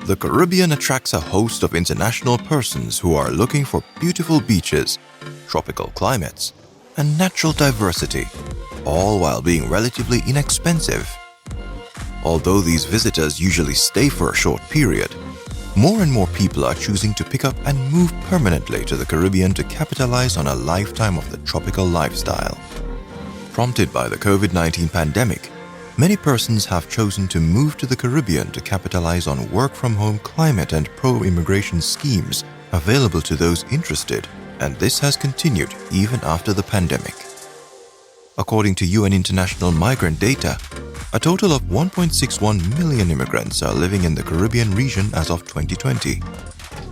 The Caribbean attracts a host of international persons who are looking for beautiful beaches, tropical climates, and natural diversity, all while being relatively inexpensive. Although these visitors usually stay for a short period, more and more people are choosing to pick up and move permanently to the Caribbean to capitalize on a lifetime of the tropical lifestyle. Prompted by the COVID-19 pandemic, many persons have chosen to move to the Caribbean to capitalize on work-from-home climate and pro-immigration schemes available to those interested, and this has continued even after the pandemic. According to UN International Migrant Data, a total of 1.61 million immigrants are living in the Caribbean region as of 2020.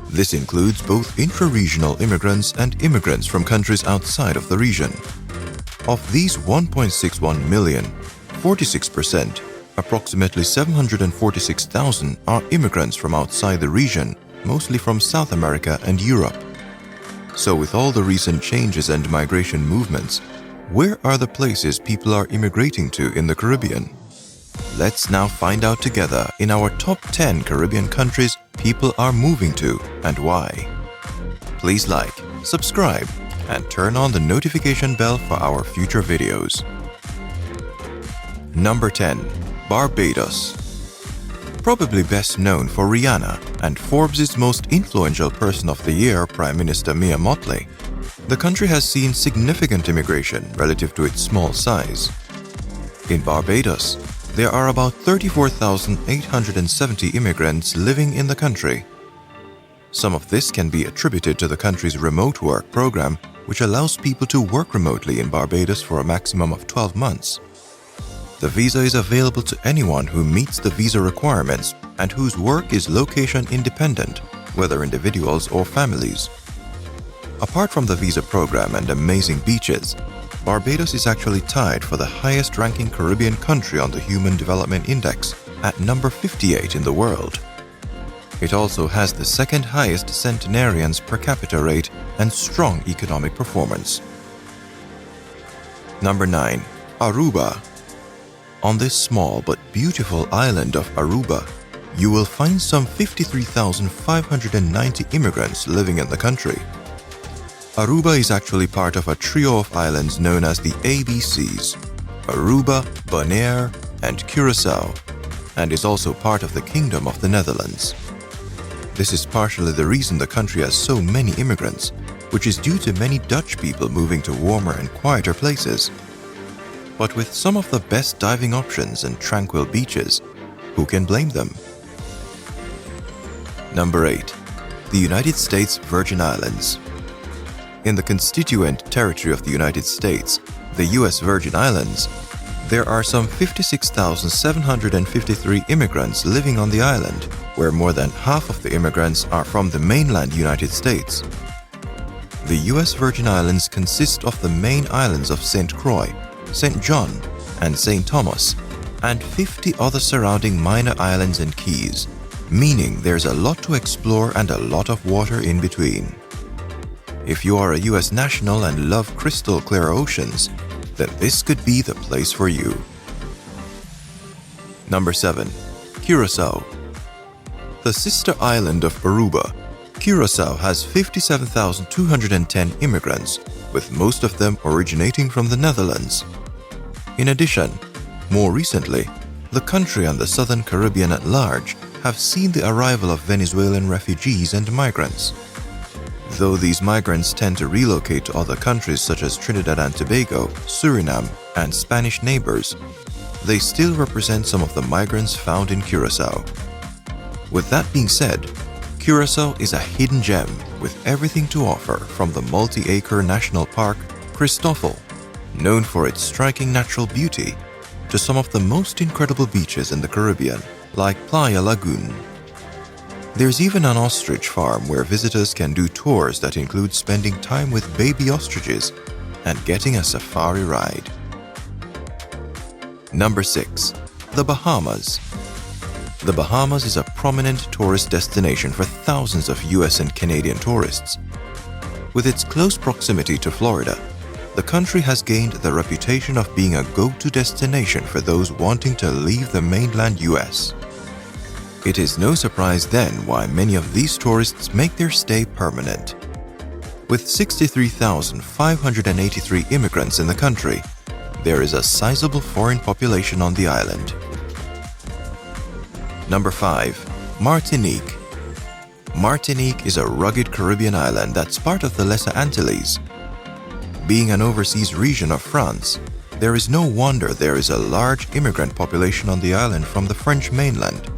This includes both intra-regional immigrants and immigrants from countries outside of the region. Of these 1.61 million, 46%, approximately 746,000, are immigrants from outside the region, mostly from South America and Europe. So with all the recent changes and migration movements, where are the places people are immigrating to in the Caribbean? Let's now find out together in our top 10 Caribbean countries people are moving to and why. Please like, subscribe, and turn on the notification bell for our future videos. Number 10. Barbados. Probably best known for Rihanna and Forbes' most influential person of the year, Prime Minister Mia Mottley, the country has seen significant immigration relative to its small size. In Barbados, there are about 34,870 immigrants living in the country. Some of this can be attributed to the country's remote work program, which allows people to work remotely in Barbados for a maximum of 12 months. The visa is available to anyone who meets the visa requirements and whose work is location independent, whether individuals or families. Apart from the visa program and amazing beaches, Barbados is actually tied for the highest-ranking Caribbean country on the Human Development Index at number 58 in the world. It also has the second highest centenarians per capita rate and strong economic performance. Number 9. Aruba. On this small but beautiful island of Aruba, you will find some 53,590 immigrants living in the country. Aruba is actually part of a trio of islands known as the ABCs, Aruba, Bonaire, and Curaçao, and is also part of the Kingdom of the Netherlands. This is partially the reason the country has so many immigrants, which is due to many Dutch people moving to warmer and quieter places. But with some of the best diving options and tranquil beaches, who can blame them? Number 8. The United States Virgin Islands. In the constituent territory of the United States, the U.S. Virgin Islands, there are some 56,753 immigrants living on the island, where more than half of the immigrants are from the mainland United States. The U.S. Virgin Islands consist of the main islands of St. Croix, St. John, and St. Thomas, and 50 other surrounding minor islands and keys, meaning there's a lot to explore and a lot of water in between. If you are a U.S. national and love crystal clear oceans, then this could be the place for you. Number 7. Curaçao. The sister island of Aruba, Curaçao has 57,210 immigrants, with most of them originating from the Netherlands. In addition, more recently, the country and the Southern Caribbean at large have seen the arrival of Venezuelan refugees and migrants. Though these migrants tend to relocate to other countries such as Trinidad and Tobago, Suriname, and Spanish neighbors, they still represent some of the migrants found in Curaçao. With that being said, Curaçao is a hidden gem with everything to offer, from the multi-acre national park Christoffel, known for its striking natural beauty, to some of the most incredible beaches in the Caribbean, like Playa Lagoon. There's even an ostrich farm where visitors can do tours that include spending time with baby ostriches and getting a safari ride. Number 6. The Bahamas. The Bahamas is a prominent tourist destination for thousands of US and Canadian tourists. With its close proximity to Florida, the country has gained the reputation of being a go-to destination for those wanting to leave the mainland US. It is no surprise then why many of these tourists make their stay permanent. With 63,583 immigrants in the country, there is a sizable foreign population on the island. Number 5. Martinique. Martinique is a rugged Caribbean island that's part of the Lesser Antilles. Being an overseas region of France, there is no wonder there is a large immigrant population on the island from the French mainland.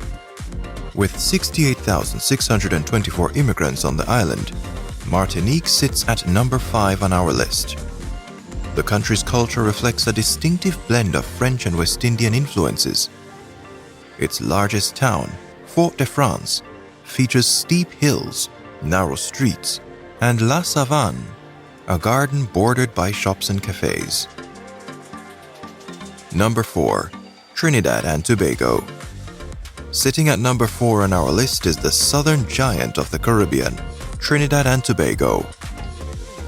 With 68,624 immigrants on the island, Martinique sits at number 5 on our list. The country's culture reflects a distinctive blend of French and West Indian influences. Its largest town, Fort-de-France, features steep hills, narrow streets, and La Savane, a garden bordered by shops and cafes. Number 4. Trinidad and Tobago. Sitting at number 4 on our list is the southern giant of the Caribbean, Trinidad and Tobago.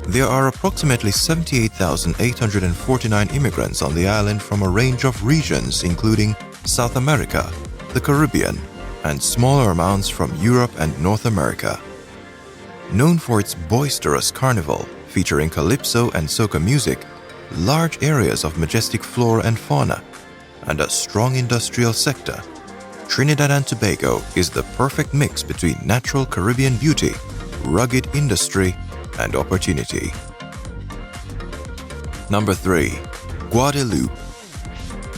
There are approximately 78,849 immigrants on the island from a range of regions including South America, the Caribbean, and smaller amounts from Europe and North America. Known for its boisterous carnival, featuring calypso and soca music, large areas of majestic flora and fauna, and a strong industrial sector, Trinidad and Tobago is the perfect mix between natural Caribbean beauty, rugged industry, and opportunity. Number 3. Guadeloupe.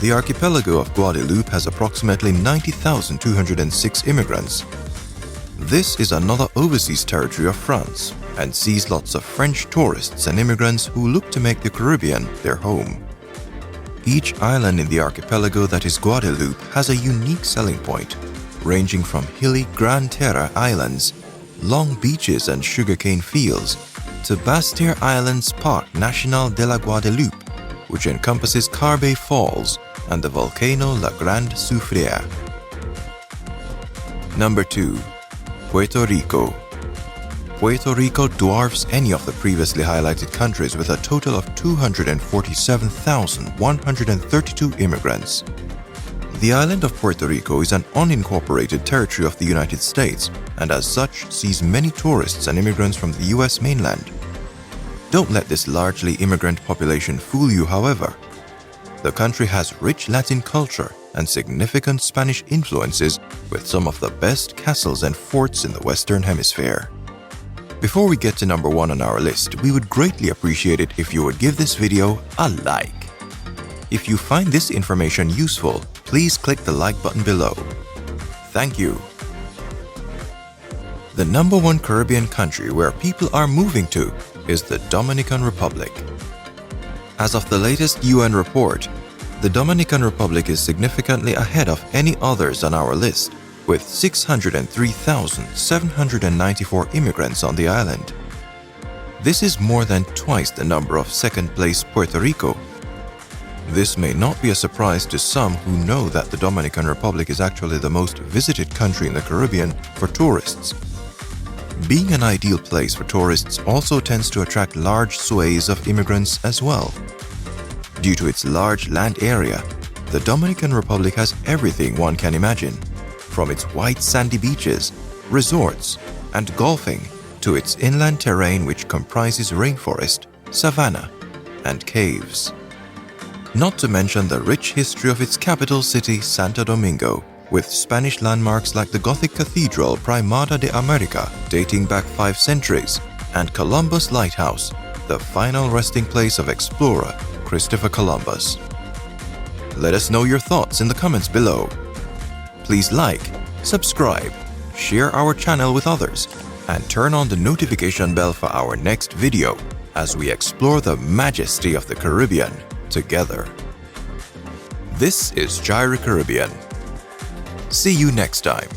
The archipelago of Guadeloupe has approximately 90,206 immigrants. This is another overseas territory of France and sees lots of French tourists and immigrants who look to make the Caribbean their home. Each island in the archipelago that is Guadeloupe has a unique selling point, ranging from hilly Grand Terre Islands, long beaches and sugarcane fields, to Bastille Island's Parc National de la Guadeloupe, which encompasses Carbet Falls and the volcano La Grande Soufrière. Number 2. Puerto Rico. Puerto Rico dwarfs any of the previously highlighted countries with a total of 247,132 immigrants. The island of Puerto Rico is an unincorporated territory of the United States and as such sees many tourists and immigrants from the US mainland. Don't let this largely immigrant population fool you, however. The country has rich Latin culture and significant Spanish influences with some of the best castles and forts in the Western Hemisphere. Before we get to number 1 on our list, we would greatly appreciate it if you would give this video a like. If you find this information useful, please click the like button below. Thank you. The number 1 Caribbean country where people are moving to is the Dominican Republic. As of the latest UN report, the Dominican Republic is significantly ahead of any others on our list, with 603,794 immigrants on the island. This is more than twice the number of second-place Puerto Rico. This may not be a surprise to some who know that the Dominican Republic is actually the most visited country in the Caribbean for tourists. Being an ideal place for tourists also tends to attract large swathes of immigrants as well. Due to its large land area, the Dominican Republic has everything one can imagine, from its white sandy beaches, resorts, and golfing to its inland terrain which comprises rainforest, savanna, and caves. Not to mention the rich history of its capital city, Santo Domingo, with Spanish landmarks like the Gothic Cathedral Primada de America dating back 5 centuries, and Columbus Lighthouse, the final resting place of explorer Christopher Columbus. Let us know your thoughts in the comments below. Please like, subscribe, share our channel with others, and turn on the notification bell for our next video as we explore the majesty of the Caribbean together. This is J-irie Caribbean. See you next time.